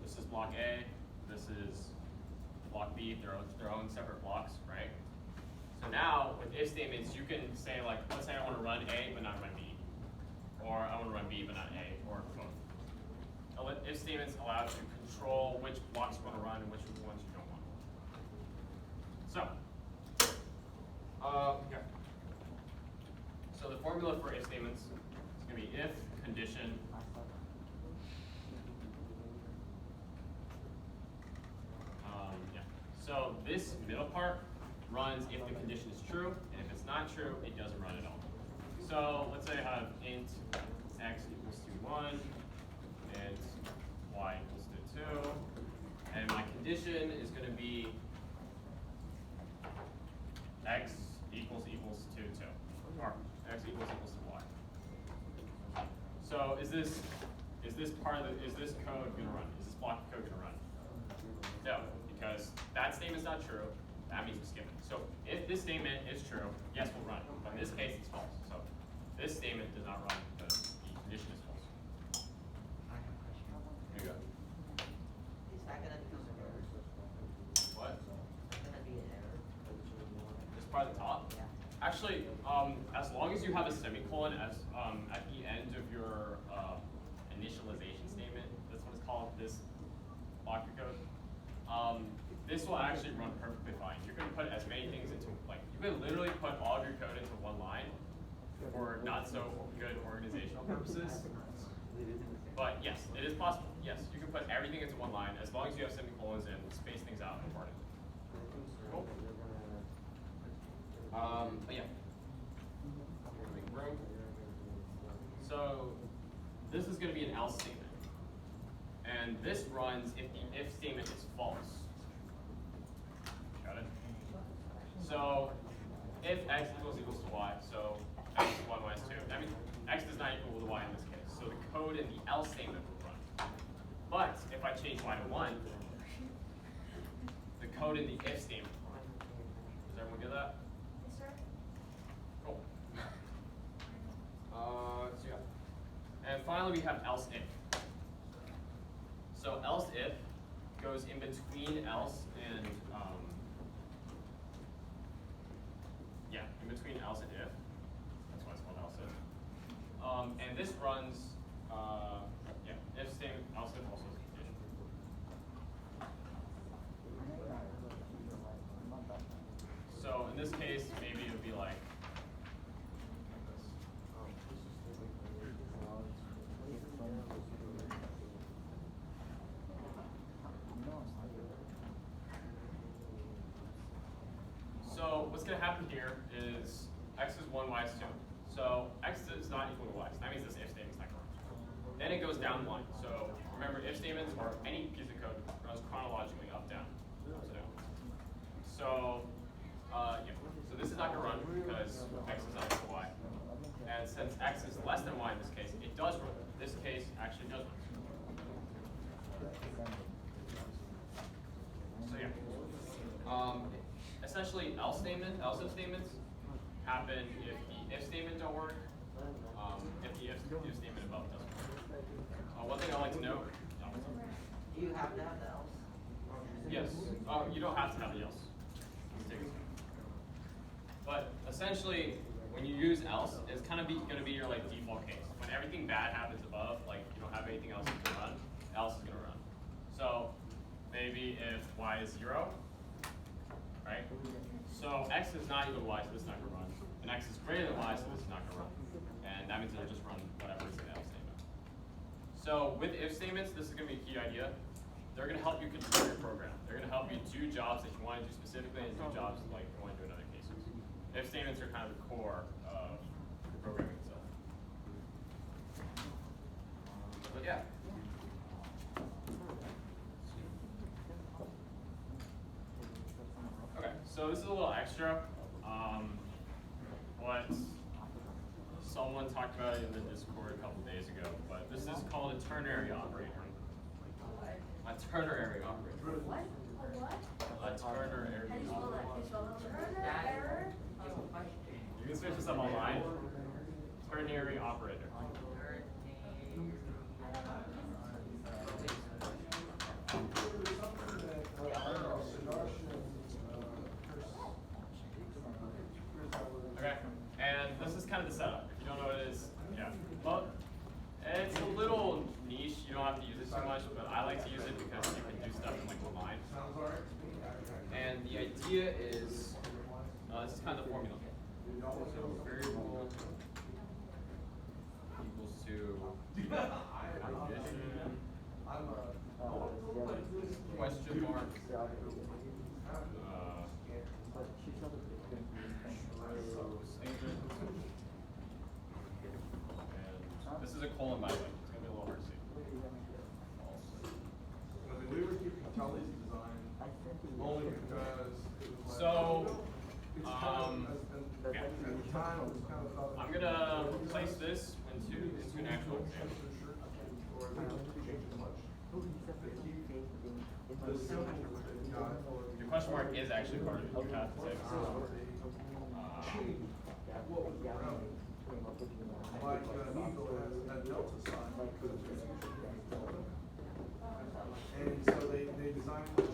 S1: this is block A, this is block B, their own separate blocks, right? So now with if statements, you can say like, let's say I want to run A but not run B, or I want to run B but not A, or both. If statements allow you to control which blocks you want to run and which ones you don't want. So, here. So the formula for if statements is going to be if condition yeah. So this middle part runs if the condition is true, and if it's not true, it doesn't run at all. So let's say I have int x equals to 1, int y equals to 2, and my condition is going to be x equals to 2, or x equals to y. So is this code going to run? Is this block of code going to run? No, because that statement's not true. That means we skip it. So if this statement is true, yes, we'll run it. But in this case, it's false. So this statement does not run because the condition is false.
S3: I have a question.
S1: There you go.
S3: Is that gonna become an error?
S1: What?
S3: Is that gonna be an error?
S1: This part at the top?
S3: Yeah.
S1: Actually, as long as you have a semicolon as at the end of your initialization statement, that's what it's called, this block of code. This will actually run perfectly fine. You can put as many things into, like, you can literally put all of your code into one line for not so good organizational purposes. But yes, it is possible. Yes, you can put everything into one line as long as you have semicolons and space things out accordingly. Cool. But yeah. Make room. So this is going to be an else statement. And this runs if the if statement is false. Got it? So if x equals to y, so x is 1, y is 2. That means x does not equal to y in this case. So the code in the else statement will run. But if I change y to 1, the code in the if statement will run. Does everyone get that?
S7: Yes, sir.
S1: Cool. So yeah. And finally we have else if. So else if goes in between else and yeah, in between else and if. That's why it's called else And this runs, yeah, if statement, else if also is a condition. So in this case, maybe it would be like this. So what's going to happen here is x is 1, y is 2. So x is not equal to y. So that means this if statement is not correct. Then it goes down the line. So remember, if statements or any piece of code runs chronologically up, down, up, down. So yeah. So this is not going to run because x is not equal to y. And since x is less than y in this case, it does run. This case actually does run. So yeah. Essentially, else if statements happen if the if statement don't work, if the if statement above doesn't work. One thing I like to know.
S3: Do you have to have the else?
S1: Yes. You don't have to have the else. But essentially, when you use else, it's kind of going to be your like default case. When everything bad happens above, like you don't have anything else to run, else is going to run. So maybe if y is 0, right? So x is not equal to y, so this is not going to run. And x is greater than y, so this is not going to run. And that means it'll just run whatever is in the else statement. So with if statements, this is going to be a key idea. They're going to help you control your program. They're going to help you do jobs that you want to do specifically and do jobs like you want to do in other cases. If statements are kind of the core of the programming itself. But yeah. Okay, so this is a little extra. What someone talked about in the Discord a couple days ago, but this is called a ternary operator. A ternary operator.
S2: What? A what?
S1: A ternary
S2: How do you spell that? Can you spell that? Turner error?
S1: You can search this up online. Ternary operator. Okay, and this is kind of the setup. If you don't know what it is, yeah. Well, it's a little niche. You don't have to use it too much, but I like to use it because you can do stuff in like one line. And the idea is, this is kind of the formula. So variable equals to condition, question mark, statement. And this is a colon, by the way. It's going to be a little hard to see.
S8: We were keeping Kelly's design only because it was
S1: So,
S8: at the time it was kind of thought
S1: I'm gonna place this into an actual example.
S8: or they don't change it much. They keep the symbol that you got for
S1: Your question mark is actually part of it. You have to say.
S8: what was around it. Like Eagle has a delta sign because it's and so they designed the shirt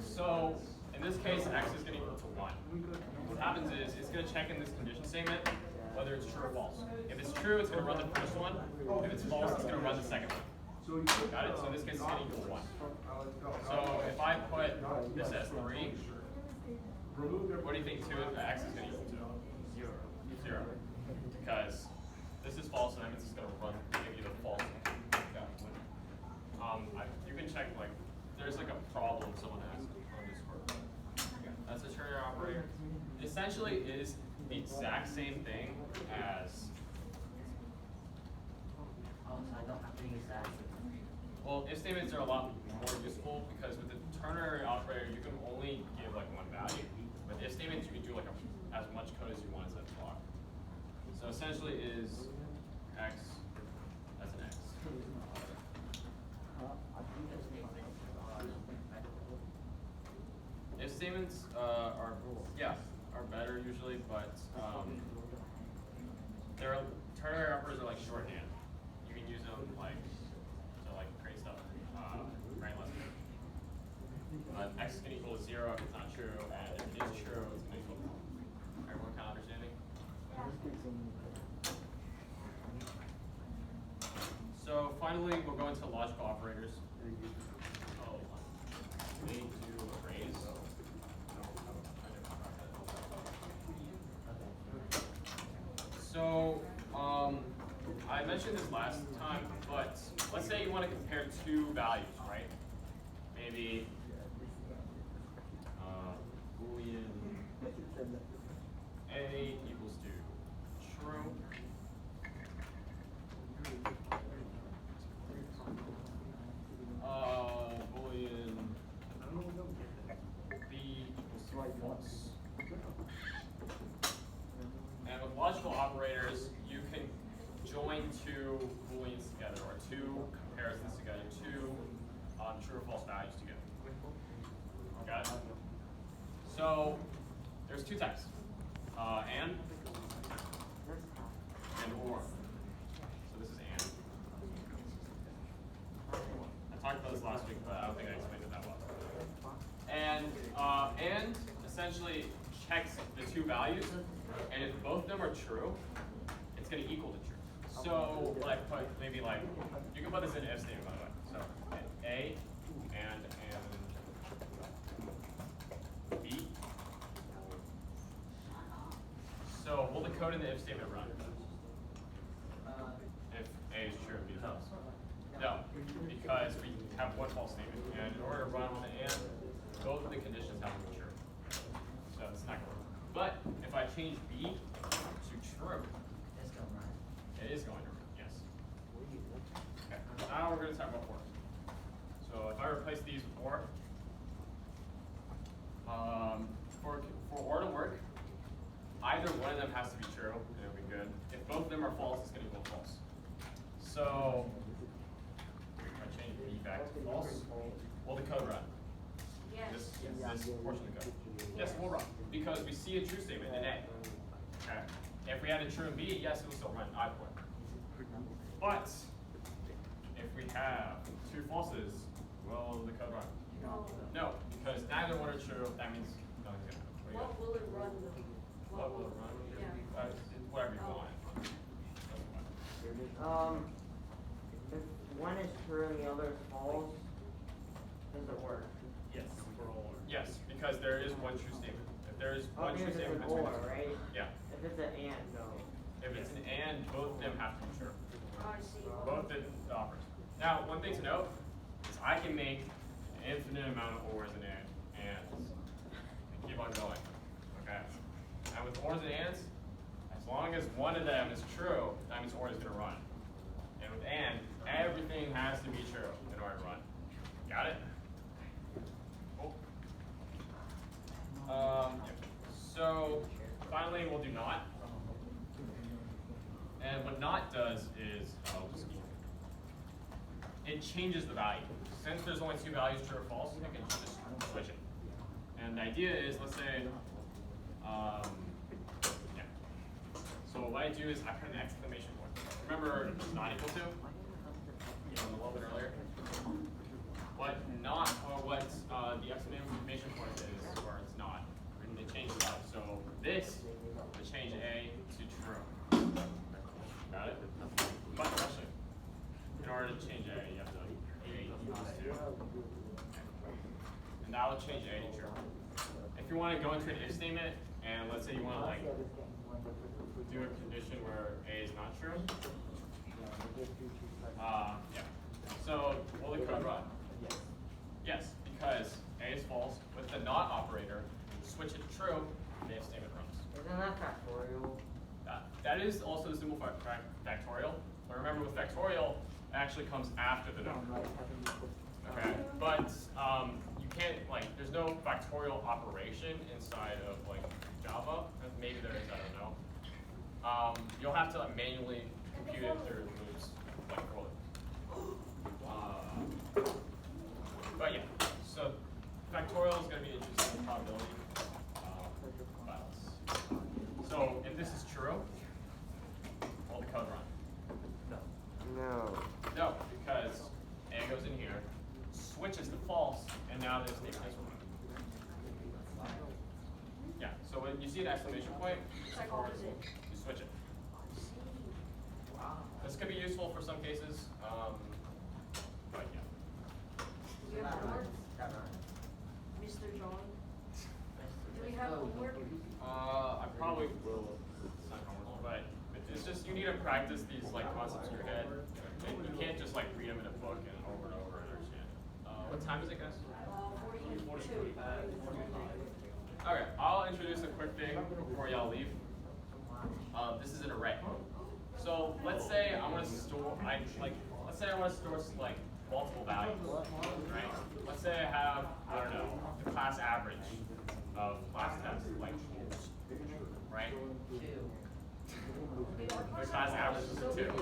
S1: So, in this case, x is going to equal to 1. What happens is, it's going to check in this condition statement whether it's true or false. If it's true, it's going to run the first one. If it's false, it's going to run the second one. Got it? So in this case, it's going to equal 1. So if I put this as 3, what do you think 2 of x is going to equal to? 0. Because this is false, and that means it's going to run, give you the false one. You can check, like, there's like a problem someone asked on Discord. That's a ternary operator. It essentially is the exact same thing as.
S3: Oh, so I don't have to use that.
S1: Well, if statements are a lot more useful because with the ternary operator you can only give like one value. With if statements you can do like as much code as you want as that block. So essentially is x as an x. If statements are better usually, but ternary operators are like shorthand. You can use them like to like create stuff, brainless. X is going to equal to 0 if it's not true, and if it is true, it's going to equal to 1. Everyone kind of understanding?
S2: Yeah.
S1: So finally, we'll go into logical operators. Oh, we need to erase. So, I mentioned this last time, but let's say you want to compare two values, right? Maybe Boolean A equals to true. Boolean B equals to false. And with logical operators, you can join two Booleans together, or two comparisons together, two true or false values together. Got it? So there's two types, and or. So this is and. I talked about this last week, but I don't think I explained it that well. And essentially checks the two values, and if both of them are true, it's going to equal to true. So like put maybe like you can put this in an if statement by the way. So A and B. So will the code in the if statement run? If A is true and B is false? No, because we have one false statement, and in order to run with an and, both of the conditions have to be true. So it's not going to work. But if I change B to true, it is going to run, yes. Okay. Now we're going to talk about or. So if I replace these with or, for or to work, either one of them has to be true, and it'll be good. If both of them are false, it's going to equal false. So if I change B back to false, will the code run?
S2: Yes.
S1: This portion of the code. Yes, it will run, because we see a true statement in A. Okay. If we had a true in B, yes, it will still run either way. But if we have two falses, will the code run? No, because neither one are true. That means nothing's gonna happen.
S2: What will it run though?
S1: What will it run?
S2: Yeah.
S1: It's whatever you want.
S3: If one is true and the other is false, does it work?
S4: Yes, for all or.
S1: Yes, because there is one true statement. If there is one true
S3: Because it's
S1: statement,
S3: an
S1: it's
S3: or, right?
S1: Yeah.
S3: If it's an and, no.
S1: If it's an and, both of them have to be true.
S2: Oh, I see.
S1: Both the offers. Now, one thing to note is I can make an infinite amount of ors and ands and keep on going. Okay. And with ors and ands, as long as one of them is true, that means or is going to run. And with and, everything has to be true in order to run. Got it? Cool. Yeah. So finally, we'll do not. And what not does is, it changes the value. Since there's only two values, true or false, you can just switch it. And the idea is, let's say, yeah. So what I do is I put an exclamation point. Remember, it's not equal to? A little bit earlier. What not, or what the exclamation point is, or it's not. And they change the value. So this would change A to true. Got it? But actually, in order to change A, you have to A equals 2. And that will change A to true. If you want to go into an if statement, and let's say you want to like do a condition where A is not true. Yeah. So will the code run? Yes, because A is false. With the not operator, switch it to true, and the if statement runs.
S3: Isn't that factorial?
S1: That is also the simple factorial. But remember, with factorial, it actually comes after the number. Okay, but you can't there's no factorial operation inside of like Java. Maybe there is, I don't know. You'll have to manually compute it through loops, like roll it. But yeah, so factorial is going to be interesting probability files. So if this is true, will the code run?
S6: No.
S1: No, because A goes in here, switches to false, and now this statement is run. Yeah, so when you see an exclamation point,
S2: It's like opposite.
S1: you switch it. This could be useful for some cases, but yeah.
S2: Do you have homework? Mr. John? Do we have homework?
S1: I probably will send homework, but it's just you need to practice these like concepts in your head. And you can't just like read them in a book and over and understand it. What time is it, guys?
S2: 42.
S1: Okay, I'll introduce a quick thing before y'all leave. This is an array. So let's say I want to store like multiple values, right? Let's say I have, I don't know, the class average of class tests, like, right? The class average is a 2.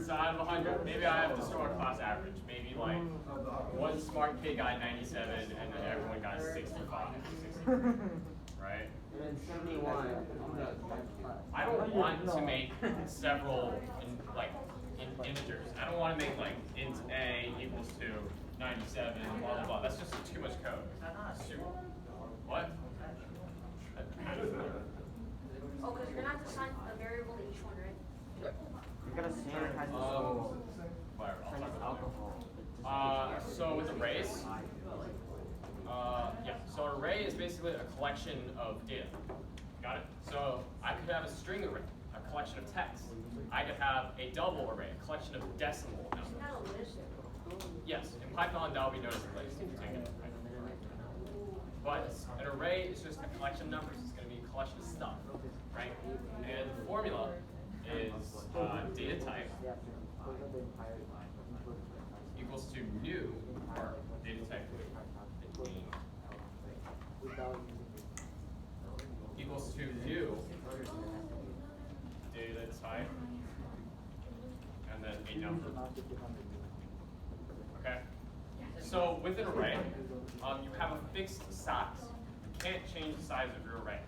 S1: So out of 100, maybe I have to store a class average. Maybe like one smart kid got 97 and then everyone got 65, 60, right?
S3: And then 71.
S1: I don't want to make several integers. I don't want to make like int a equals to 97, blah blah blah. That's just too much code. What?
S2: Oh, because you're gonna have to assign a variable to each one, right?
S3: You're gonna sanitize the
S1: Whatever, I'll talk about
S3: alcohol.
S1: that. So with arrays, yeah. So an array is basically a collection of data. Got it? So I could have a string array, a collection of text. I could have a double array, a collection of decimal numbers.
S2: Isn't that a list?
S1: Yes, in Python that will be known as a list if you take it. But an array is just a collection of numbers. It's going to be a collection of stuff, right? And the formula is data type equals to new, or data type equals to new data type, and then a number. Okay? So with an array, you have a fixed size. You can't change the size of your array.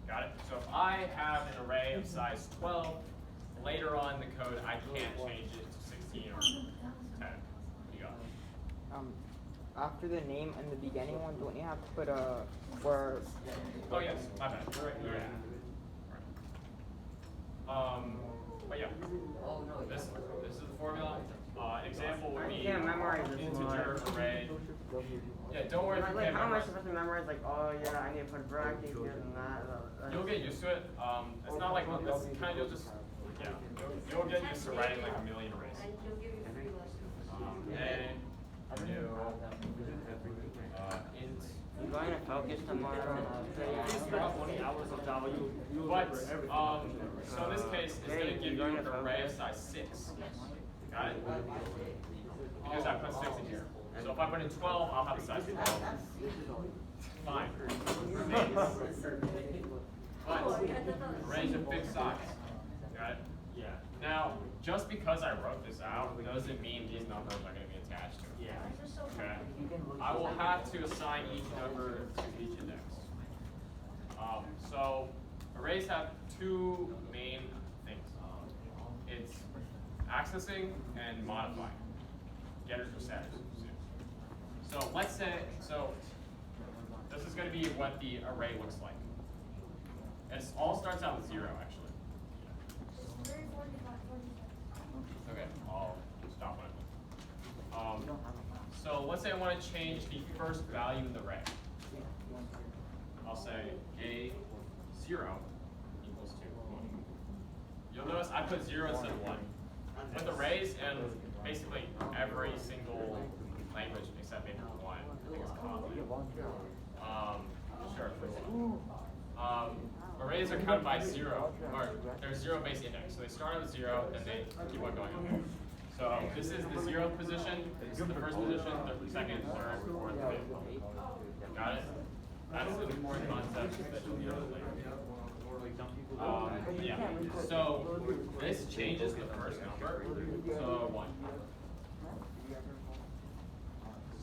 S1: Got it? So if I have an array of size 12, later on in the code I can't change it to 16 or 10. You got it?
S6: After the name and the beginning one, don't you have to put a word?
S1: Oh yes, my bad. Yeah. But yeah, this is the formula. Example would be
S3: I can't memorize this
S1: integer array. Yeah, don't worry if you
S3: Like,
S1: can't
S3: how am I
S1: memorize.
S3: supposed to memorize? Like, oh yeah, I need to put brackets here and that.
S1: You'll get used to it. It's not like it's kind of you'll just you'll get used to writing like a million arrays.
S2: And you'll give you free lessons.
S1: A new int.
S3: I'm going to focus tomorrow.
S4: About 20 hours of Java, you
S1: But
S4: remember everything.
S1: so in this case, it's going to give you an array of size 6. Got it? Because I put 6 in here. So if I put in 12, I'll have a size 12. Fine. But arrays of big size. Got it?
S4: Yeah.
S1: Now, just because I wrote this out doesn't mean these numbers are going to be attached to it.
S4: Yeah.
S1: Okay. I will have to assign each number to each index. So arrays have two main things. It's accessing and modifying. Getters or setters. So let's say, this is going to be what the array looks like. It all starts out with 0 actually. Okay, I'll stop when it. So let's say I want to change the first value in the array. I'll say A0 equals to 1. You'll notice I put 0 instead of 1. With arrays and basically every single language except maybe 1, I think it's common. Sure. Arrays are counted by 0, or they're 0 base index. So they start out with 0 and they keep on going up. So this is the 0th position, this is the first position, the second, third, fourth, fifth. Got it? That's an important concept that you'll hear later. Yeah. So this changes the first number to 1.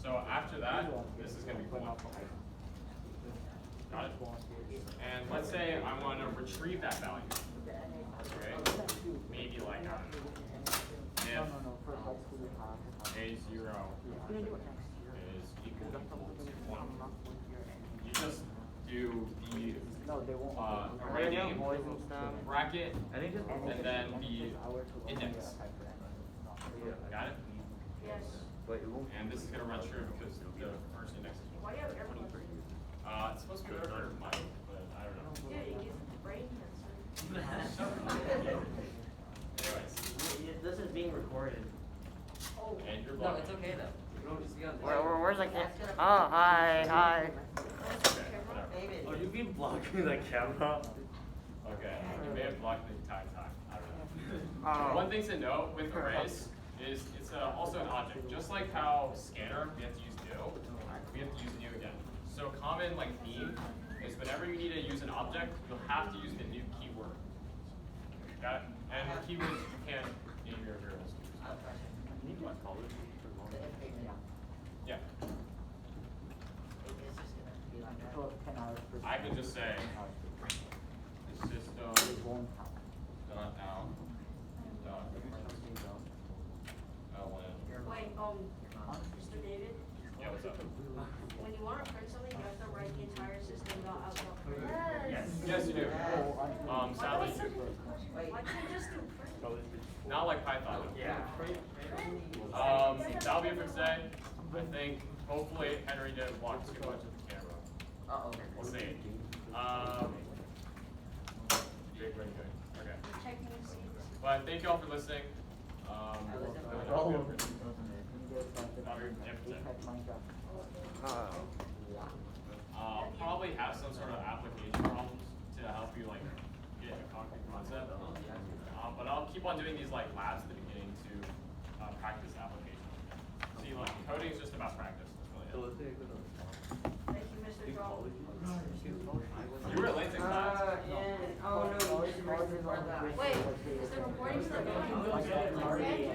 S1: So after that, this is going to be 1. Got it? And let's say I want to retrieve that value. Okay? Maybe like if A0 is equal to 1. You just do the
S3: Right now,
S1: name,
S3: boys and stuff.
S1: bracket,
S3: I think just
S1: and then the index. Got it?
S2: Yes.
S3: But it won't.
S1: And this is gonna run true because the first index is
S2: Why do you have airplanes?
S1: it's supposed to be better for Mike, but I don't know.
S2: Dude, it gives me brain cancer.
S1: Anyways,
S3: This is being recorded.
S2: Oh.
S1: and you're
S9: No,
S1: blocking.
S9: it's okay though. You don't just be on
S3: Where's the camera? Oh, hi.
S1: Okay, whatever.
S4: Oh, you've been blocking the camera?
S1: Okay, you may have blocked the entire time. I don't know.
S3: Oh.
S1: One thing to note with arrays is it's also an object. Just like how scanner, we have to use new, we have to use new again. So common like theme is whenever you need to use an object, you'll have to use the new keyword. Got it? And the keywords you can't name your variables.
S4: You need to call it.
S1: Yeah.
S6: So 10 hours per
S1: I can just say the system dot out dot ln.
S2: Wait, Mr. David,
S1: Yeah, what's up?
S2: when you want to print something, you have to write the entire system out.
S1: Yes. Yes, you do. Sadly, you do.
S2: Why can't you just do print?
S1: Not like Python.
S3: Yeah.
S1: That'll be it for today. I think hopefully Henry didn't block too much of the camera.
S9: Uh-oh.
S1: We'll see. Very good. Okay.
S2: Checking receipts.
S1: But thank you all for listening. That'll be it for today. I'll probably have some sort of application problems to help you like get a concrete concept. But I'll keep on doing these like labs at the beginning to practice application. See, like coding is just about practice. That's really it.
S2: Thank you, Mr. John.
S1: You were late to class.
S3: Oh no, you just record that.
S2: Wait, is the recording still going?